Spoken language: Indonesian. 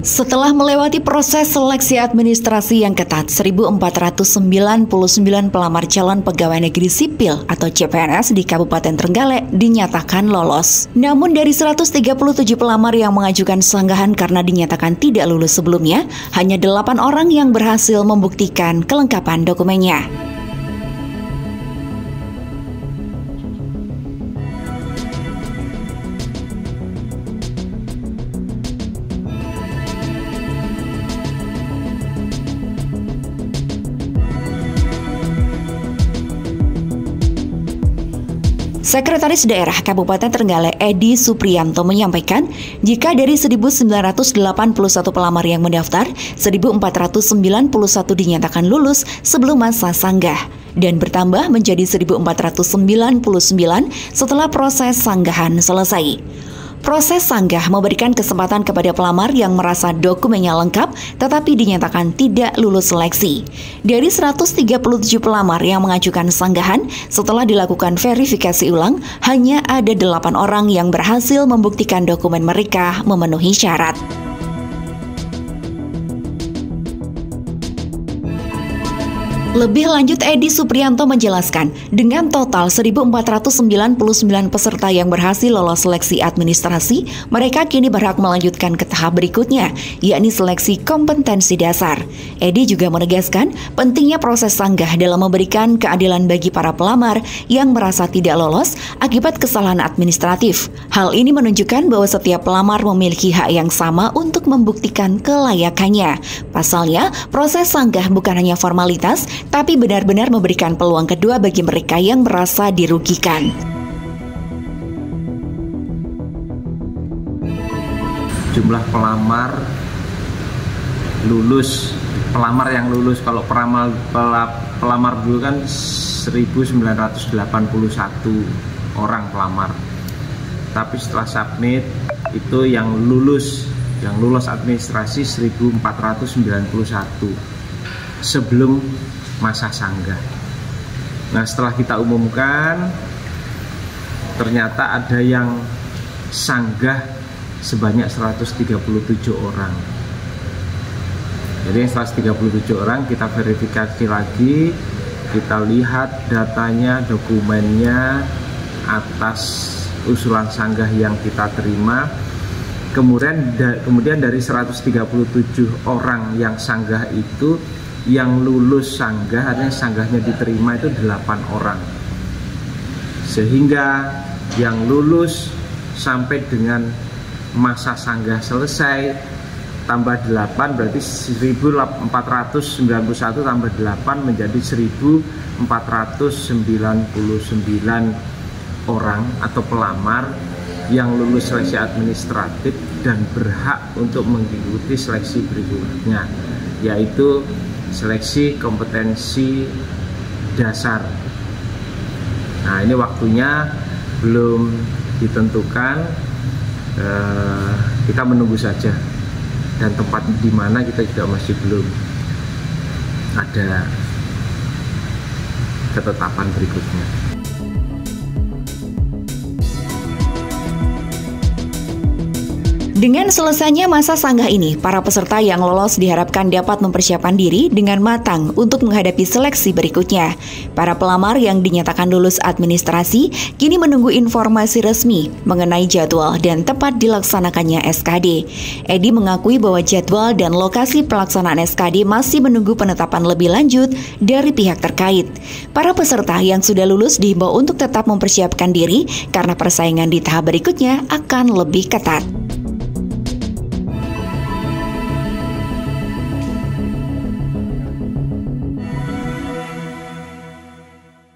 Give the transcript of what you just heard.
Setelah melewati proses seleksi administrasi yang ketat, 1.499 pelamar calon pegawai negeri sipil atau CPNS di Kabupaten Trenggalek dinyatakan lolos. Namun dari 137 pelamar yang mengajukan sanggahan karena dinyatakan tidak lulus sebelumnya, hanya 8 orang yang berhasil membuktikan kelengkapan dokumennya. Sekretaris Daerah Kabupaten Trenggalek Edi Supriyanto menyampaikan, jika dari 1.981 pelamar yang mendaftar, 1.491 dinyatakan lulus sebelum masa sanggah dan bertambah menjadi 1.499 setelah proses sanggahan selesai. Proses sanggah memberikan kesempatan kepada pelamar yang merasa dokumennya lengkap tetapi dinyatakan tidak lulus seleksi. Dari 137 pelamar yang mengajukan sanggahan, setelah dilakukan verifikasi ulang, hanya ada 8 orang yang berhasil membuktikan dokumen mereka memenuhi syarat. Lebih lanjut, Edi Supriyanto menjelaskan, dengan total 1.499 peserta yang berhasil lolos seleksi administrasi, mereka kini berhak melanjutkan ke tahap berikutnya, yakni seleksi kompetensi dasar. Edi juga menegaskan pentingnya proses sanggah dalam memberikan keadilan bagi para pelamar yang merasa tidak lolos akibat kesalahan administratif. Hal ini menunjukkan bahwa setiap pelamar memiliki hak yang sama untuk membuktikan kelayakannya. Pasalnya, proses sanggah bukan hanya formalitas, tapi benar-benar memberikan peluang kedua bagi mereka yang merasa dirugikan. Jumlah pelamar yang lulus, kalau pelamar dulu kan 1.981 orang pelamar. Tapi setelah submit itu yang lulus administrasi 1.491 sebelum masa sanggah. Nah, setelah kita umumkan, ternyata ada yang sanggah sebanyak 137 orang. Jadi 137 orang kita verifikasi lagi, kita lihat datanya, dokumennya atas usulan sanggah yang kita terima. Kemudian dari 137 orang yang sanggah itu, yang lulus sanggah, artinya sanggahnya diterima itu 8 orang. Sehingga yang lulus sampai dengan masa sanggah selesai tambah 8 berarti 1.491 tambah 8 menjadi 1.499 orang atau pelamar yang lulus seleksi administratif dan berhak untuk mengikuti seleksi berikutnya, yaitu seleksi kompetensi dasar. Nah, ini waktunya belum ditentukan, kita menunggu saja, dan tempat di mana kita juga masih belum ada ketetapan berikutnya. Dengan selesainya masa sanggah ini, para peserta yang lolos diharapkan dapat mempersiapkan diri dengan matang untuk menghadapi seleksi berikutnya. Para pelamar yang dinyatakan lulus administrasi kini menunggu informasi resmi mengenai jadwal dan tempat dilaksanakannya SKD. Edi mengakui bahwa jadwal dan lokasi pelaksanaan SKD masih menunggu penetapan lebih lanjut dari pihak terkait. Para peserta yang sudah lulus dihimbau untuk tetap mempersiapkan diri karena persaingan di tahap berikutnya akan lebih ketat.